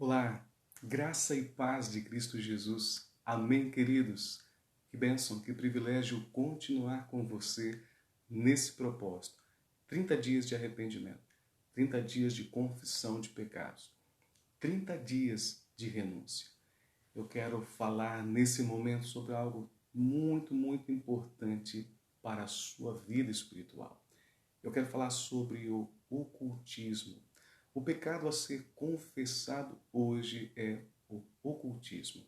Olá, graça e paz de Cristo Jesus. Amém, queridos? Que bênção, que privilégio continuar com você nesse propósito. 30 dias de arrependimento, 30 dias de confissão de pecados, 30 dias de renúncia. Eu quero falar nesse momento sobre algo muito importante para a sua vida espiritual. Eu quero falar sobre o ocultismo. O pecado a ser confessado hoje é o ocultismo.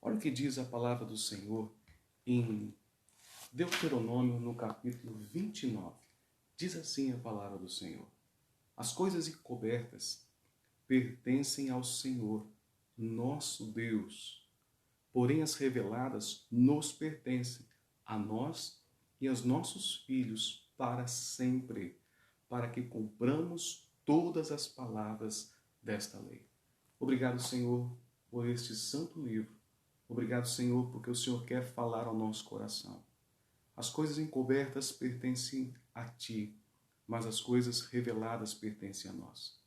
Olha o que diz a palavra do Senhor em Deuteronômio, no capítulo 29. Diz assim a palavra do Senhor: As coisas encobertas pertencem ao Senhor, nosso Deus. Porém, as reveladas nos pertencem, a nós e aos nossos filhos para sempre, para que cumpramos todas as palavras desta lei. Obrigado, Senhor, por este santo livro. Obrigado, Senhor, porque o Senhor quer falar ao nosso coração. As coisas encobertas pertencem a Ti, mas as coisas reveladas pertencem a nós.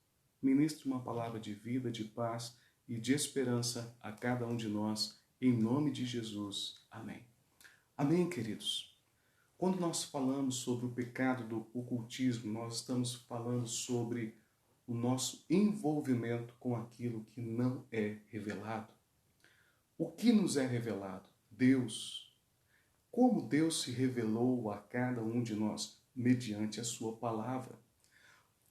Ministre uma palavra de vida, de paz e de esperança a cada um de nós, em nome de Jesus. Amém. Amém, queridos. Quando nós falamos sobre o pecado do ocultismo, nós estamos falando sobre o nosso envolvimento com aquilo que não é revelado. O que nos é revelado? Deus. Como Deus se revelou a cada um de nós? Mediante a sua palavra.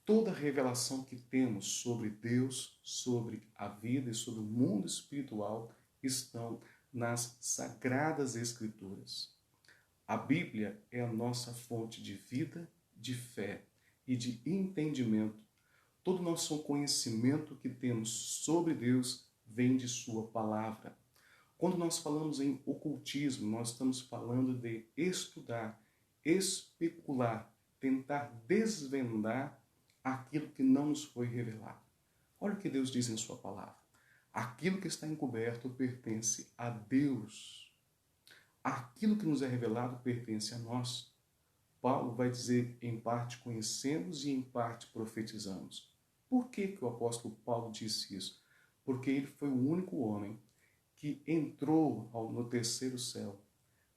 Toda revelação que temos sobre Deus, sobre a vida e sobre o mundo espiritual estão nas Sagradas Escrituras. A Bíblia é a nossa fonte de vida, de fé e de entendimento. Todo o nosso conhecimento que temos sobre Deus vem de sua palavra. Quando nós falamos em ocultismo, nós estamos falando de estudar, especular, tentar desvendar aquilo que não nos foi revelado. Olha o que Deus diz em sua palavra. Aquilo que está encoberto pertence a Deus. Aquilo que nos é revelado pertence a nós. Paulo vai dizer, em parte conhecemos e em parte profetizamos. Por que o apóstolo Paulo disse isso? Porque ele foi o único homem que entrou no terceiro céu,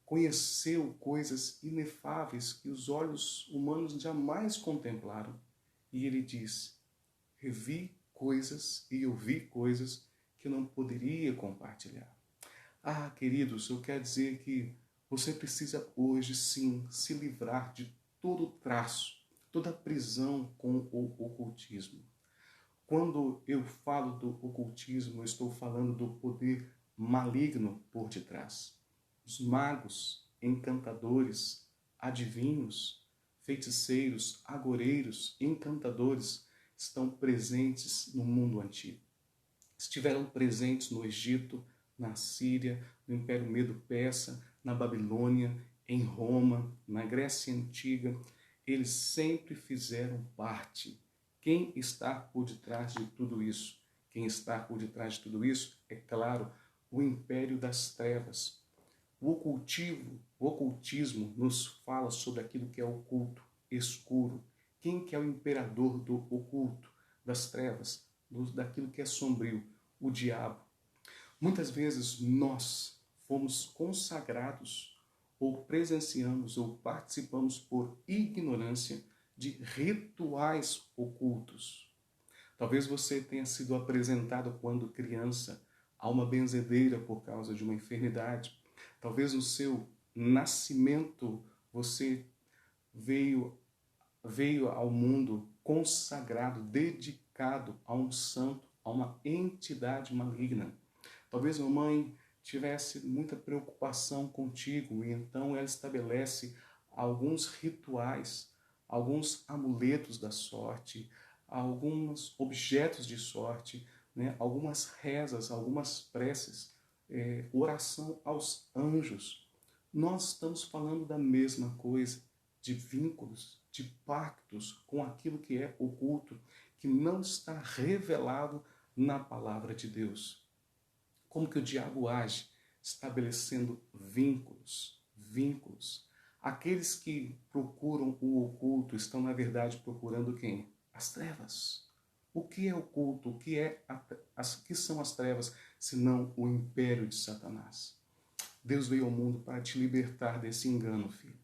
conheceu coisas inefáveis que os olhos humanos jamais contemplaram. E ele diz, revi coisas e ouvi coisas que eu não poderia compartilhar. Ah, queridos, eu quero dizer que você precisa hoje sim se livrar de todo traço, toda prisão com o ocultismo. Quando eu falo do ocultismo, eu estou falando do poder maligno por detrás. Os magos, encantadores, adivinhos, feiticeiros, agoreiros, encantadores estão presentes no mundo antigo. Estiveram presentes no Egito, na Síria, no Império Medo-Persa, na Babilônia, em Roma, na Grécia Antiga. Eles sempre fizeram parte. Quem está por detrás de tudo isso? Quem está por detrás de tudo isso? É claro, o Império das Trevas. O ocultismo nos fala sobre aquilo que é oculto, escuro. Quem que é o imperador do oculto, das trevas, daquilo que é sombrio? O diabo. Muitas vezes nós fomos consagrados ou presenciamos ou participamos por ignorância de rituais ocultos. Talvez você tenha sido apresentado quando criança a uma benzedeira por causa de uma enfermidade. Talvez no seu nascimento você veio ao mundo consagrado, dedicado a um santo, a uma entidade maligna. Talvez a mãe tivesse muita preocupação contigo e então ela estabelece alguns rituais, alguns amuletos da sorte, alguns objetos de sorte, né? Algumas rezas, algumas preces, oração aos anjos. Nós estamos falando da mesma coisa, de vínculos, de pactos com aquilo que é oculto, que não está revelado na palavra de Deus. Como que o diabo age? Estabelecendo vínculos. Aqueles que procuram o oculto estão, na verdade, procurando quem? As trevas. O que é oculto? O que é que são as trevas, senão o império de Satanás. Deus veio ao mundo para te libertar desse engano, filho.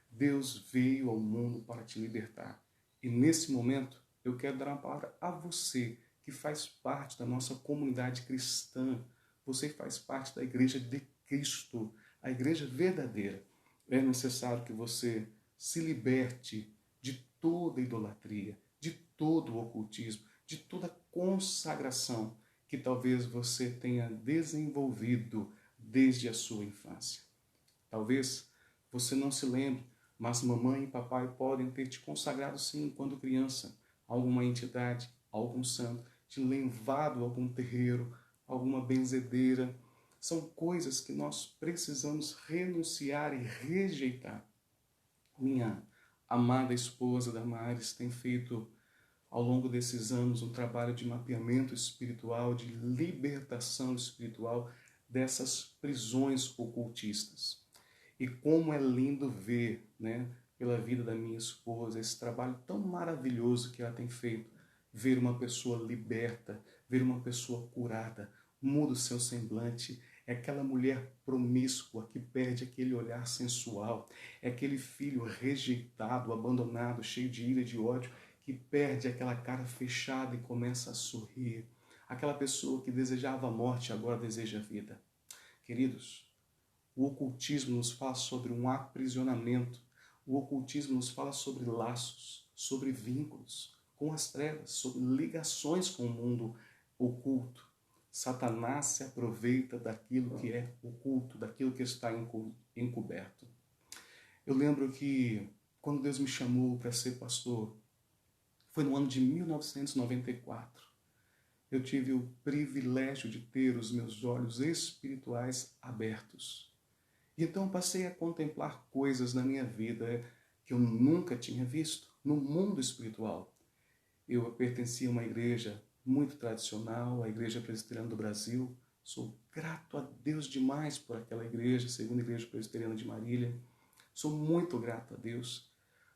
Deus veio ao mundo para te libertar. E nesse momento, eu quero dar uma palavra a você, que faz parte da nossa comunidade cristã. Você faz parte da igreja de Cristo, a igreja verdadeira. É necessário que você se liberte de toda idolatria, de todo o ocultismo, de toda consagração que talvez você tenha desenvolvido desde a sua infância. Talvez você não se lembre, mas mamãe e papai podem ter te consagrado sim quando criança, a alguma entidade, a algum santo, te levado a algum terreiro, alguma benzedeira. São coisas que nós precisamos renunciar e rejeitar. Minha amada esposa Damares tem feito ao longo desses anos um trabalho de mapeamento espiritual, de libertação espiritual dessas prisões ocultistas. E como é lindo ver, né, pela vida da minha esposa, esse trabalho tão maravilhoso que ela tem feito. Ver uma pessoa liberta, ver uma pessoa curada, muda o seu semblante. É aquela mulher promíscua que perde aquele olhar sensual. É aquele filho rejeitado, abandonado, cheio de ira e de ódio, que perde aquela cara fechada e começa a sorrir. Aquela pessoa que desejava a morte agora deseja a vida. Queridos, o ocultismo nos fala sobre um aprisionamento. O ocultismo nos fala sobre laços, sobre vínculos com as trevas, sobre ligações com o mundo oculto. Satanás se aproveita daquilo que é oculto, daquilo que está encoberto. Eu lembro que quando Deus me chamou para ser pastor, foi no ano de 1994. Eu tive o privilégio de ter os meus olhos espirituais abertos. E então passei a contemplar coisas na minha vida que eu nunca tinha visto no mundo espiritual. Eu pertencia a uma igreja muito tradicional, a Igreja Presbiteriana do Brasil. Sou grato a Deus demais por aquela igreja, segunda Igreja Presbiteriana de Marília. Sou muito grato a Deus.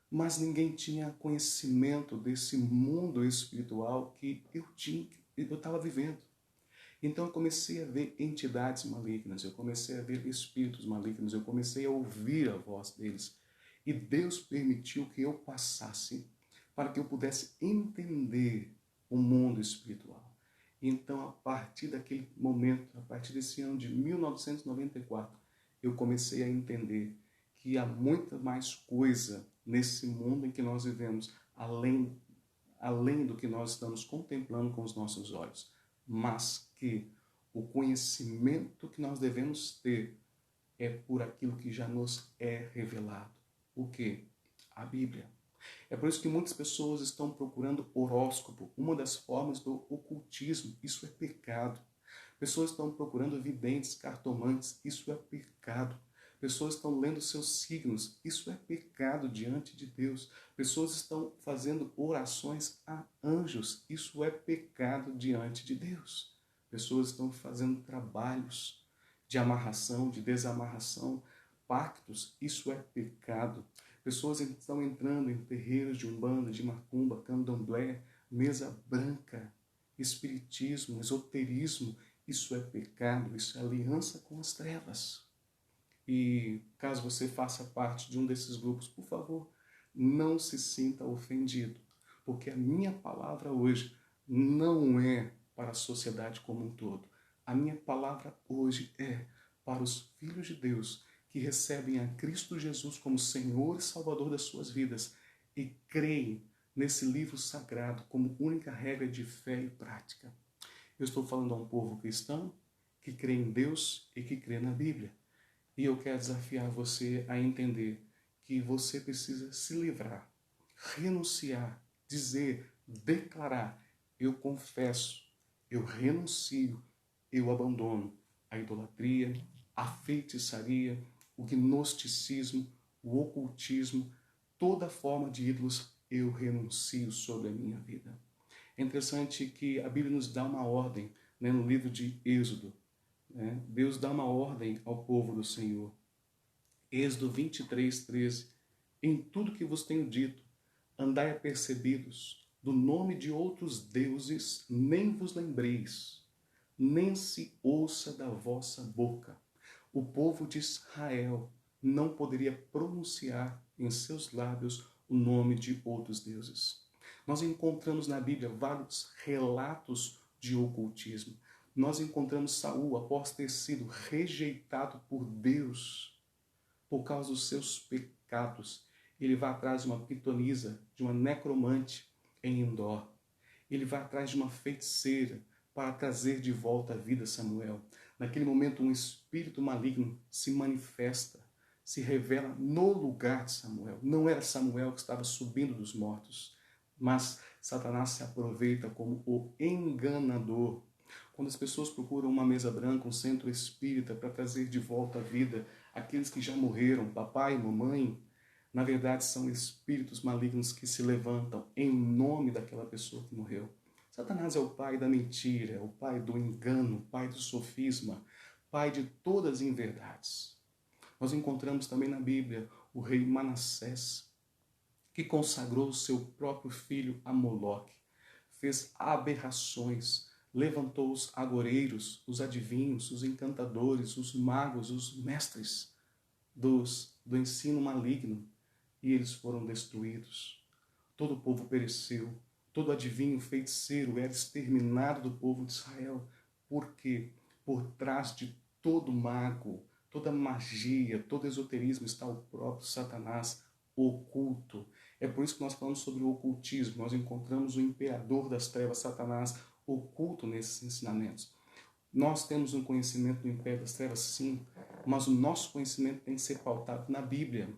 Mas ninguém tinha conhecimento desse mundo espiritual que eu estava vivendo. Então eu comecei a ver entidades malignas, eu comecei a ver espíritos malignos, eu comecei a ouvir a voz deles. E Deus permitiu que eu passasse para que eu pudesse entender o mundo espiritual. Então, a partir daquele momento, a partir desse ano de 1994, eu comecei a entender que há muita mais coisa nesse mundo em que nós vivemos, além do que nós estamos contemplando com os nossos olhos, mas que o conhecimento que nós devemos ter é por aquilo que já nos é revelado. O quê? A Bíblia. É por isso que muitas pessoas estão procurando horóscopo, uma das formas do ocultismo. Isso é pecado. Pessoas estão procurando videntes, cartomantes. Isso é pecado. Pessoas estão lendo seus signos. Isso é pecado diante de Deus. Pessoas estão fazendo orações a anjos. Isso é pecado diante de Deus. Pessoas estão fazendo trabalhos de amarração, de desamarração, pactos. Isso é pecado. Pessoas estão entrando em terreiros de umbanda, de macumba, candomblé, mesa branca, espiritismo, esoterismo. Isso é pecado, isso é aliança com as trevas. E caso você faça parte de um desses grupos, por favor, não se sinta ofendido, porque a minha palavra hoje não é para a sociedade como um todo. A minha palavra hoje é para os filhos de Deus que recebem a Cristo Jesus como Senhor e Salvador das suas vidas e creem nesse livro sagrado como única regra de fé e prática. Eu estou falando a um povo cristão que crê em Deus e que crê na Bíblia. E eu quero desafiar você a entender que você precisa se livrar, renunciar, dizer, declarar: eu confesso, eu renuncio, eu abandono a idolatria, a feitiçaria, o gnosticismo, o ocultismo, toda forma de ídolos eu renuncio sobre a minha vida. É interessante que a Bíblia nos dá uma ordem, né, no livro de Êxodo. Né? Deus dá uma ordem ao povo do Senhor. Êxodo 23, 13. Em tudo que vos tenho dito, andai apercebidos, do nome de outros deuses nem vos lembreis. nem se ouça da vossa boca. O povo de Israel não poderia pronunciar em seus lábios o nome de outros deuses. Nós encontramos na Bíblia vários relatos de ocultismo. Nós encontramos Saul, após ter sido rejeitado por Deus por causa dos seus pecados. Ele vai atrás de uma pitonisa, de uma necromante em Endor. Ele vai atrás de uma feiticeira para trazer de volta à vida Samuel. Naquele momento, um espírito maligno se manifesta, se revela no lugar de Samuel. Não era Samuel que estava subindo dos mortos, mas Satanás se aproveita como o enganador. Quando as pessoas procuram uma mesa branca, um centro espírita para trazer de volta à vida aqueles que já morreram, papai, mamãe, na verdade são espíritos malignos que se levantam em nome daquela pessoa que morreu. Satanás é o pai da mentira, é o pai do engano, o pai do sofisma, pai de todas as inverdades. Nós encontramos também na Bíblia o rei Manassés, que consagrou o seu próprio filho a Moloque, fez aberrações, levantou os agoreiros, os adivinhos, os encantadores, os magos, os mestres do ensino maligno, e eles foram destruídos. Todo o povo pereceu, todo adivinho, feiticeiro era exterminado do povo de Israel, porque por trás de todo mago, toda magia, todo esoterismo está o próprio Satanás oculto. É por isso que nós falamos sobre o ocultismo. Nós encontramos o imperador das trevas, Satanás, oculto nesses ensinamentos. Nós temos um conhecimento do império das trevas, sim, mas o nosso conhecimento tem que ser pautado na Bíblia.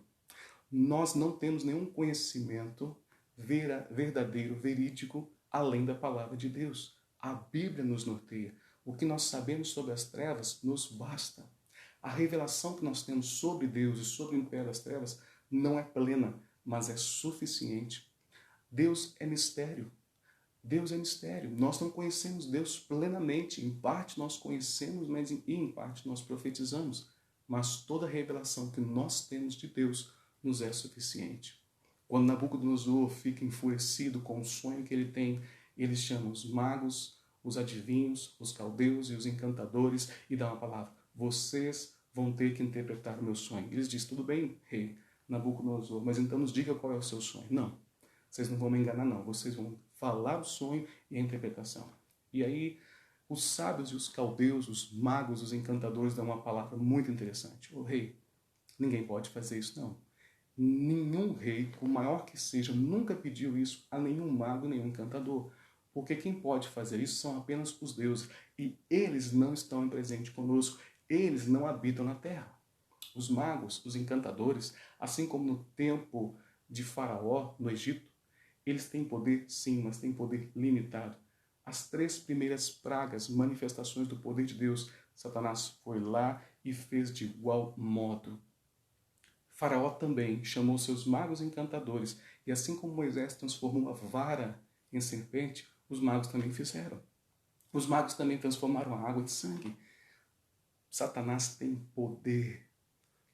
Nós não temos nenhum conhecimento verdadeiro, verídico, além da palavra de Deus. A Bíblia nos norteia. O que nós sabemos sobre as trevas nos basta. A revelação que nós temos sobre Deus e sobre o império das trevas não é plena, mas é suficiente. Deus é mistério. Deus é mistério. Nós não conhecemos Deus plenamente. Em parte nós conhecemos, mas em parte nós profetizamos. Mas toda a revelação que nós temos de Deus nos é suficiente. Quando Nabucodonosor fica enfurecido com o sonho que ele tem, ele chama os magos, os adivinhos, os caldeus e os encantadores e dá uma palavra. Vocês vão ter que interpretar o meu sonho. Eles dizem, tudo bem, rei Nabucodonosor, mas então nos diga qual é o seu sonho. Não, vocês não vão me enganar não, vocês vão falar o sonho e a interpretação. E aí os sábios e os caldeus, os magos, os encantadores dão uma palavra muito interessante. Ô rei, ninguém pode fazer isso não. Nenhum rei, por maior que seja, nunca pediu isso a nenhum mago, nenhum encantador. Porque quem pode fazer isso são apenas os deuses. E eles não estão presentes conosco. Eles não habitam na terra. Os magos, os encantadores, assim como no tempo de Faraó, no Egito, eles têm poder, sim, mas têm poder limitado. As 3 primeiras pragas, manifestações do poder de Deus, Satanás foi lá e fez de igual modo. Faraó também chamou seus magos encantadores, e assim como Moisés transformou uma vara em serpente, os magos também fizeram. Os magos também transformaram a água em sangue. Satanás tem poder.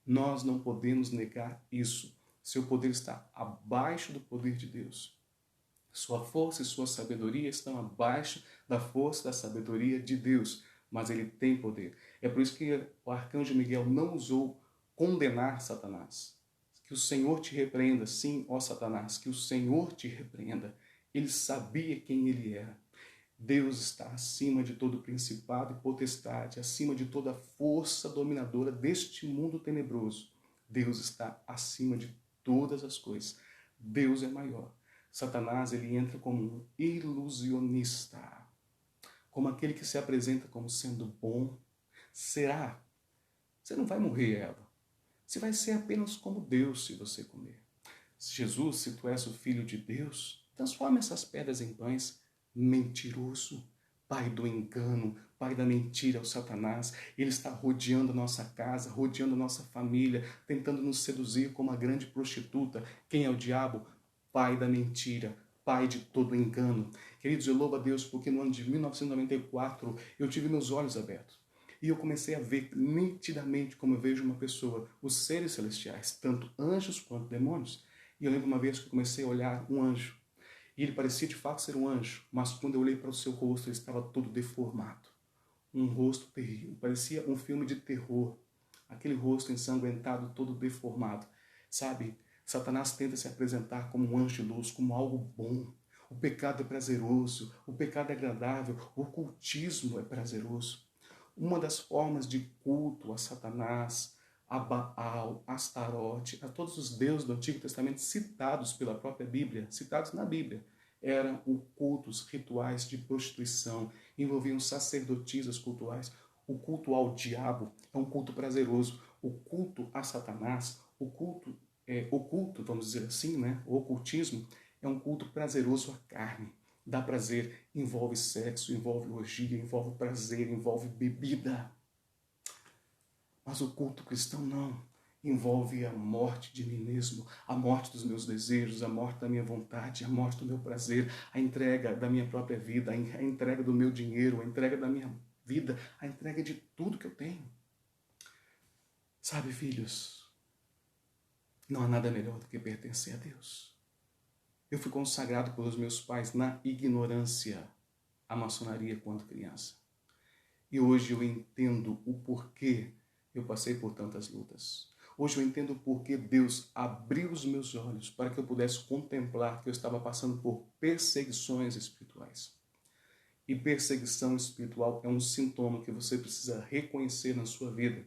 Nós não podemos negar isso. Seu poder está abaixo do poder de Deus. Sua força e sua sabedoria estão abaixo da força e da sabedoria de Deus, mas ele tem poder. É por isso que o arcanjo Miguel não ousou condenar Satanás. Que o Senhor te repreenda, sim, ó Satanás, que o Senhor te repreenda. Ele sabia quem ele era. Deus está acima de todo principado e potestade, acima de toda força dominadora deste mundo tenebroso. Deus está acima de todas as coisas. Deus é maior. Satanás, ele entra como um ilusionista, como aquele que se apresenta como sendo bom. Será? Você não vai morrer, Eva. Você vai ser apenas como Deus se você comer. Jesus, se tu és o Filho de Deus, transforma essas pedras em pães. Mentiroso, pai do engano, pai da mentira, o Satanás. Ele está rodeando a nossa casa, rodeando a nossa família, tentando nos seduzir como a grande prostituta. Quem é o diabo? Pai da mentira, pai de todo engano. Queridos, eu louvo a Deus porque no ano de 1994 eu tive meus olhos abertos. E eu comecei a ver nitidamente como eu vejo uma pessoa, os seres celestiais, tanto anjos quanto demônios. E eu lembro uma vez que eu comecei a olhar um anjo. E ele parecia de fato ser um anjo, mas quando eu olhei para o seu rosto, ele estava todo deformado. um rosto terrível, parecia um filme de terror. Aquele rosto ensanguentado, todo deformado. Sabe, Satanás tenta se apresentar como um anjo de luz, como algo bom. O pecado é prazeroso, o pecado é agradável, o ocultismo é prazeroso. Uma das formas de culto a Satanás, a Baal, a Astarote, a todos os deuses do Antigo Testamento citados pela própria Bíblia, citados na Bíblia, eram cultos rituais de prostituição, envolviam sacerdotisas cultuais. O culto ao diabo é um culto prazeroso. O culto a Satanás, o culto oculto, vamos dizer assim, né? O ocultismo é um culto prazeroso à carne. Dá prazer, envolve sexo, envolve orgia, envolve prazer, envolve bebida. Mas o culto cristão não. Envolve a morte de mim mesmo, a morte dos meus desejos, a morte da minha vontade, a morte do meu prazer, a entrega da minha própria vida, a entrega do meu dinheiro, a entrega da minha vida, a entrega de tudo que eu tenho. Sabe, filhos, não há nada melhor do que pertencer a Deus. Eu fui consagrado pelos meus pais na ignorância à maçonaria quando criança. E hoje eu entendo o porquê eu passei por tantas lutas. Hoje eu entendo o porquê Deus abriu os meus olhos para que eu pudesse contemplar que eu estava passando por perseguições espirituais. E perseguição espiritual é um sintoma que você precisa reconhecer na sua vida.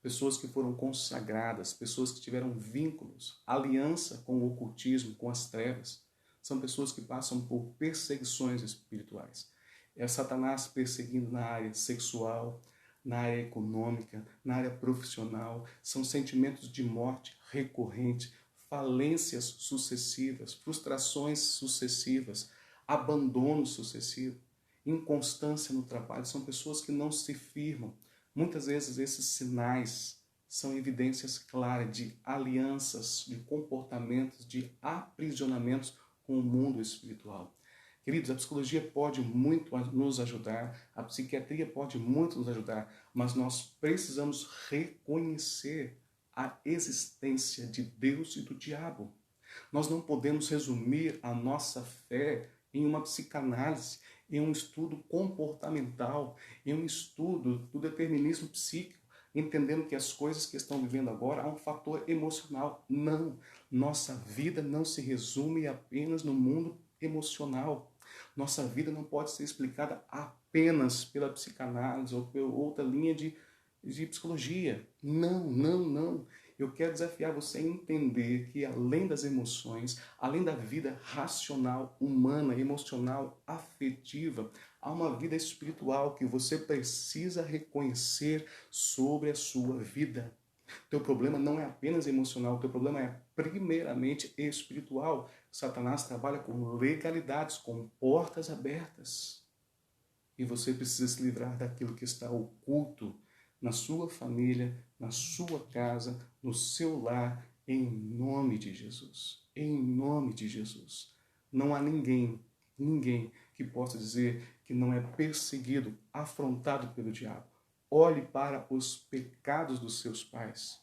Pessoas que foram consagradas, pessoas que tiveram vínculos, aliança com o ocultismo, com as trevas, são pessoas que passam por perseguições espirituais. É Satanás perseguindo na área sexual, na área econômica, na área profissional. São sentimentos de morte recorrente, falências sucessivas, frustrações sucessivas, abandono sucessivo, inconstância no trabalho. São pessoas que não se firmam. Muitas vezes esses sinais são evidências claras de alianças, de comportamentos, de aprisionamentos com o mundo espiritual. Queridos, a psicologia pode muito nos ajudar, a psiquiatria pode muito nos ajudar, mas nós precisamos reconhecer a existência de Deus e do diabo. Nós não podemos resumir a nossa fé em uma psicanálise, em um estudo comportamental, em um estudo do determinismo psíquico, entendendo que as coisas que estão vivendo agora há um fator emocional. Não, nossa vida não se resume apenas no mundo emocional. Nossa vida não pode ser explicada apenas pela psicanálise ou por outra linha de psicologia. Não, não, não. Eu quero desafiar você a entender que além das emoções, além da vida racional, humana, emocional, afetiva, há uma vida espiritual que você precisa reconhecer sobre a sua vida. Teu problema não é apenas emocional, teu problema é primeiramente espiritual. Satanás trabalha com legalidades, com portas abertas. E você precisa se livrar daquilo que está oculto na sua família, na sua casa, no seu lar, em nome de Jesus. Em nome de Jesus. Não há ninguém que possa dizer que não é perseguido, afrontado pelo diabo. Olhe para os pecados dos seus pais.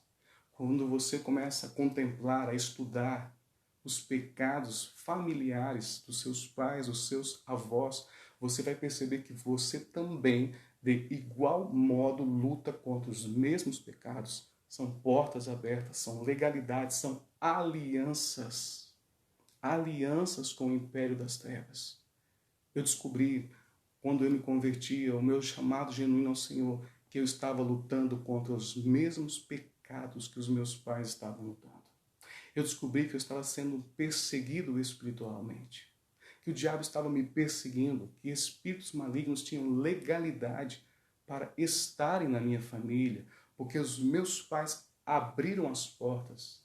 Quando você começa a contemplar, a estudar os pecados familiares dos seus pais, dos seus avós, você vai perceber que você também, de igual modo, luta contra os mesmos pecados. São portas abertas, são legalidades, são alianças. Alianças com o império das trevas. Eu descobri, quando eu me converti, o meu chamado genuíno ao Senhor, que eu estava lutando contra os mesmos pecados que os meus pais estavam lutando. Eu descobri que eu estava sendo perseguido espiritualmente, que o diabo estava me perseguindo, que espíritos malignos tinham legalidade para estarem na minha família, porque os meus pais abriram as portas,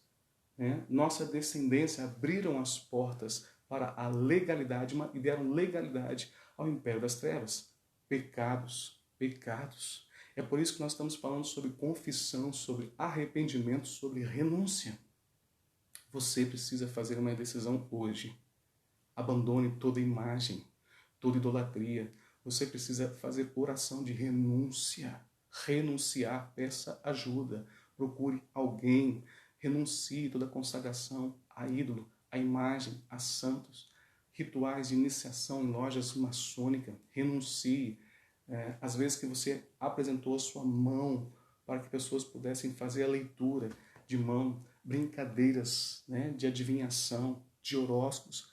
né? Nossa descendência abriram as portas para a legalidade e deram legalidade ao império das trevas. Pecados, pecados. É por isso que nós estamos falando sobre confissão, sobre arrependimento, sobre renúncia. Você precisa fazer uma decisão hoje. Abandone toda imagem, toda idolatria. Você precisa fazer oração de renúncia. Renunciar, peça ajuda. Procure alguém. Renuncie toda consagração a ídolo, a imagem, a santos. Rituais de iniciação em lojas maçônicas. Renuncie. Às vezes que você apresentou a sua mão para que pessoas pudessem fazer a leitura de mão, brincadeiras, né, de adivinhação, de horóscopos,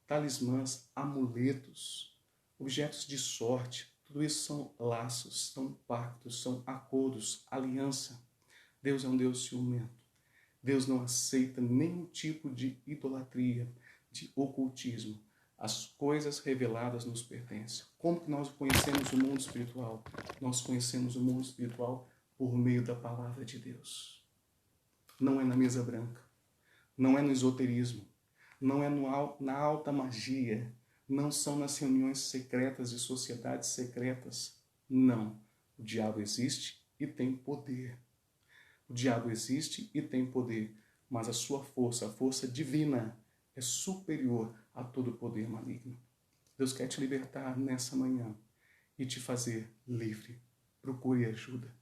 talismãs, amuletos, objetos de sorte. Tudo isso são laços, são pactos, são acordos, aliança. Deus é um Deus ciumento. Deus não aceita nenhum tipo de idolatria, de ocultismo. As coisas reveladas nos pertencem. Como que nós conhecemos o mundo espiritual? Nós conhecemos o mundo espiritual por meio da palavra de Deus. Não é na mesa branca, não é no esoterismo, não é na alta magia, não são nas reuniões secretas de sociedades secretas. Não. O diabo existe e tem poder. O diabo existe e tem poder, mas a sua força, a força divina, é superior a todo poder maligno. Deus quer te libertar nessa manhã e te fazer livre. Procure ajuda.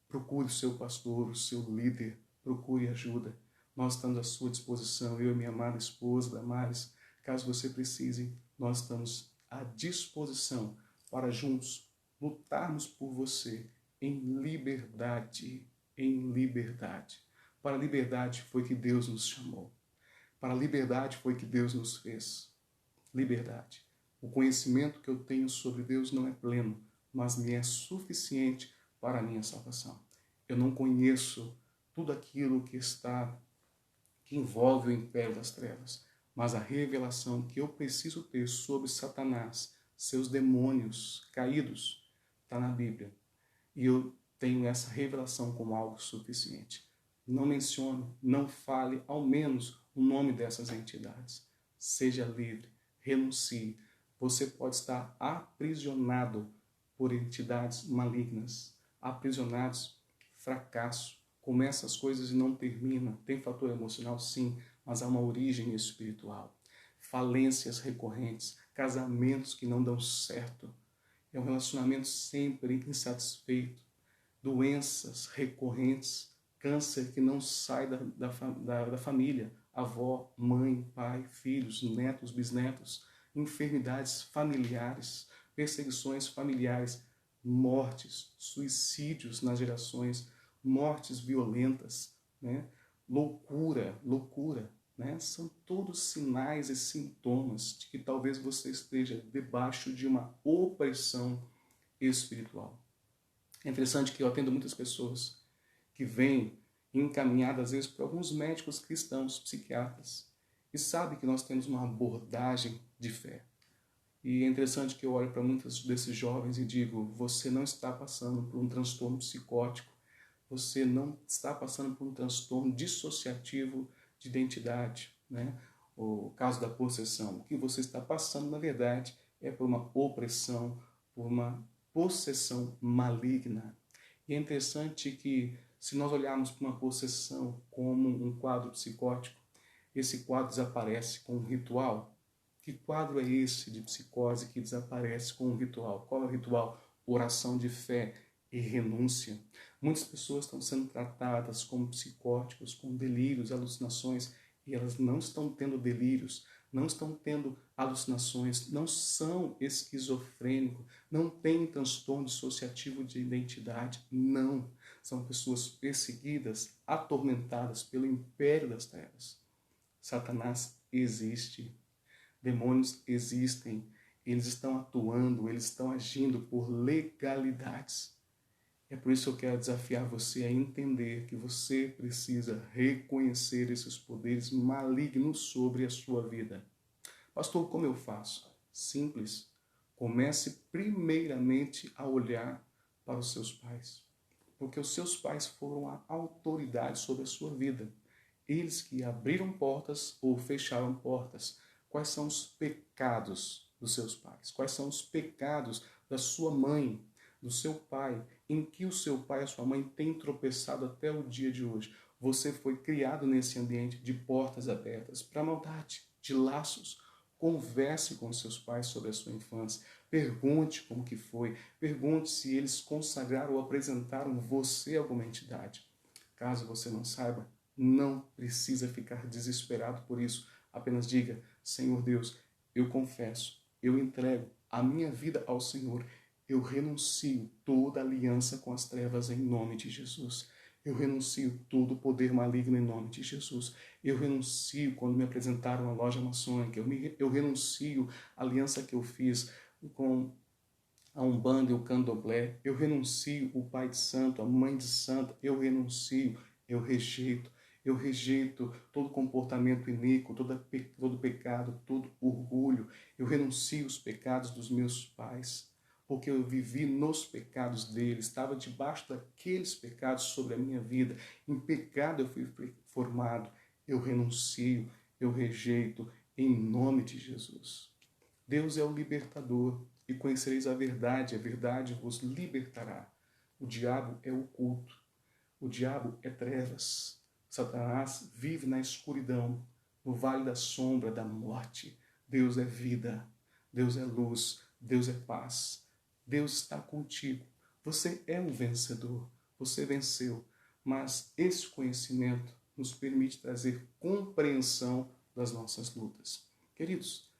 Procure o seu pastor, o seu líder. Procure ajuda. Nós estamos à sua disposição, eu e minha amada esposa, Damares. Caso você precise, nós estamos à disposição para juntos lutarmos por você em liberdade. Em liberdade. Para a liberdade foi que Deus nos chamou. Para a liberdade foi que Deus nos fez. Liberdade. O conhecimento que eu tenho sobre Deus não é pleno, mas me é suficiente para a minha salvação. Eu não conheço tudo aquilo que envolve o império das trevas, mas a revelação que eu preciso ter sobre Satanás, seus demônios caídos, está na Bíblia. E eu tenho essa revelação como algo suficiente. Não mencione, não fale ao menos o nome dessas entidades. Seja livre, renuncie. Você pode estar aprisionado por entidades malignas, aprisionados, fracasso. Começa as coisas e não termina. Tem fator emocional? Sim, mas há uma origem espiritual. Falências recorrentes, casamentos que não dão certo. É um relacionamento sempre insatisfeito, doenças recorrentes, câncer que não sai da família, avó, mãe, pai, filhos, netos, bisnetos, enfermidades familiares, perseguições familiares, mortes, suicídios nas gerações, mortes violentas, né? Loucura, né? São todos sinais e sintomas de que talvez você esteja debaixo de uma opressão espiritual. É interessante que eu atendo muitas pessoas que vêm encaminhadas, às vezes, por alguns médicos cristãos, psiquiatras, e sabem que nós temos uma abordagem de fé. E é interessante que eu olho para muitos desses jovens e digo, você não está passando por um transtorno psicótico, você não está passando por um transtorno dissociativo de identidade, né? O caso da possessão. O que você está passando, na verdade, é por uma opressão, por uma possessão maligna. E é interessante que, se nós olharmos para uma possessão como um quadro psicótico, esse quadro desaparece com um ritual. Que quadro é esse de psicose que desaparece com um ritual? Qual é o ritual? Oração de fé e renúncia. Muitas pessoas estão sendo tratadas como psicóticos, com delírios, alucinações, e elas não estão tendo delírios, não estão tendo alucinações, não são esquizofrênicos, não têm transtorno dissociativo de identidade, não. São pessoas perseguidas, atormentadas pelo império das trevas. Satanás existe, demônios existem, eles estão atuando, eles estão agindo por legalidades. É por isso que eu quero desafiar você a entender que você precisa reconhecer esses poderes malignos sobre a sua vida. Pastor, como eu faço? Simples. Comece primeiramente a olhar para os seus pais. Porque os seus pais foram a autoridade sobre a sua vida. Eles que abriram portas ou fecharam portas. Quais são os pecados dos seus pais? Quais são os pecados da sua mãe, do seu pai, em que o seu pai e a sua mãe têm tropeçado até o dia de hoje? Você foi criado nesse ambiente de portas abertas para maldade, de laços. Converse com seus pais sobre a sua infância. Pergunte como que foi. Pergunte se eles consagraram ou apresentaram você a alguma entidade. Caso você não saiba, não precisa ficar desesperado por isso. Apenas diga, Senhor Deus, eu confesso, eu entrego a minha vida ao Senhor. Eu renuncio toda aliança com as trevas em nome de Jesus. Eu renuncio todo poder maligno em nome de Jesus. Eu renuncio quando me apresentaram a loja maçônica. Eu renuncio a aliança que eu fiz com a Umbanda e o Candomblé. Eu renuncio o Pai de Santo, a Mãe de Santo. Eu renuncio, eu rejeito. Eu rejeito todo comportamento iníquo, todo pecado, todo orgulho. Eu renuncio os pecados dos meus pais, porque eu vivi nos pecados deles, estava debaixo daqueles pecados sobre a minha vida. Em pecado eu fui formado. Eu renuncio, eu rejeito, em nome de Jesus. Deus é o libertador, e conhecereis a verdade vos libertará. O diabo é oculto, o diabo é trevas. Satanás vive na escuridão, no vale da sombra da morte. Deus é vida, Deus é luz, Deus é paz. Deus está contigo. Você é um vencedor, você venceu. Mas esse conhecimento nos permite trazer compreensão das nossas lutas. Queridos,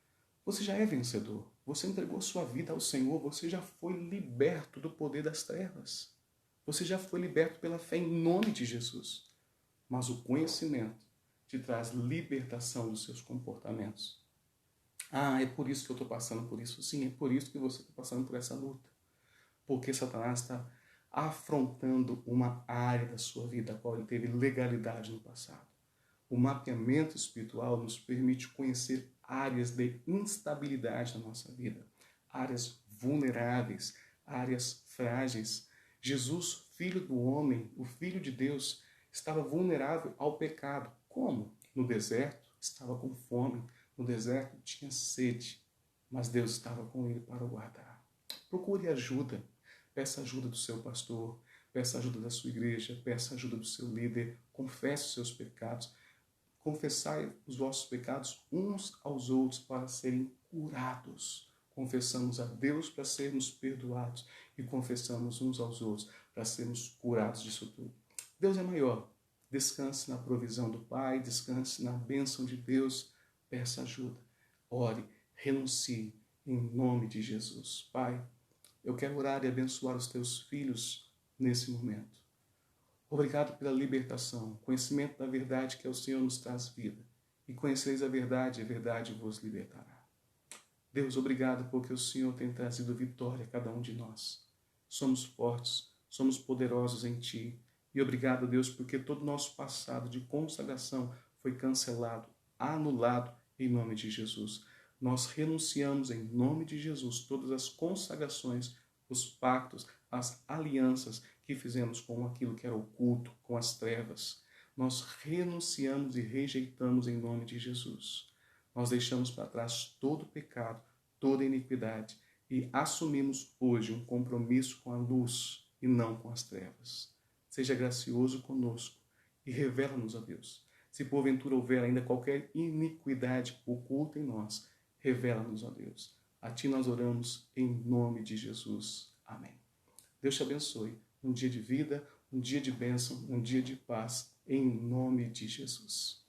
você já é vencedor. Você entregou sua vida ao Senhor. Você já foi liberto do poder das trevas. Você já foi liberto pela fé em nome de Jesus. Mas o conhecimento te traz libertação dos seus comportamentos. Ah, é por isso que eu estou passando por isso. Sim, é por isso que você está passando por essa luta. Porque Satanás está afrontando uma área da sua vida a qual ele teve legalidade no passado. O mapeamento espiritual nos permite conhecer áreas de instabilidade na nossa vida, áreas vulneráveis, áreas frágeis. Jesus, filho do homem, o filho de Deus, estava vulnerável ao pecado. Como? No deserto, estava com fome, no deserto tinha sede, mas Deus estava com ele para o guardar. Procure ajuda, peça ajuda do seu pastor, peça ajuda da sua igreja, peça ajuda do seu líder, confesse os seus pecados. Confessai os vossos pecados uns aos outros para serem curados. Confessamos a Deus para sermos perdoados e confessamos uns aos outros para sermos curados disso tudo. Deus é maior. Descanse na provisão do Pai, descanse na bênção de Deus, peça ajuda. Ore, renuncie em nome de Jesus. Pai, eu quero orar e abençoar os teus filhos nesse momento. Obrigado pela libertação, conhecimento da verdade que é o Senhor nos traz vida. E conhecereis a verdade vos libertará. Deus, obrigado porque o Senhor tem trazido vitória a cada um de nós. Somos fortes, somos poderosos em Ti. E obrigado, Deus, porque todo o nosso passado de consagração foi cancelado, anulado em nome de Jesus. Nós renunciamos em nome de Jesus todas as consagrações, os pactos, as alianças que fizemos com aquilo que era oculto, com as trevas. Nós renunciamos e rejeitamos em nome de Jesus. Nós deixamos para trás todo pecado, toda iniquidade e assumimos hoje um compromisso com a luz e não com as trevas. Seja gracioso conosco e revela-nos a Deus. Se porventura houver ainda qualquer iniquidade oculta em nós, revela-nos a Deus. A Ti nós oramos em nome de Jesus. Amém. Deus te abençoe. Um dia de vida, um dia de bênção, um dia de paz, em nome de Jesus.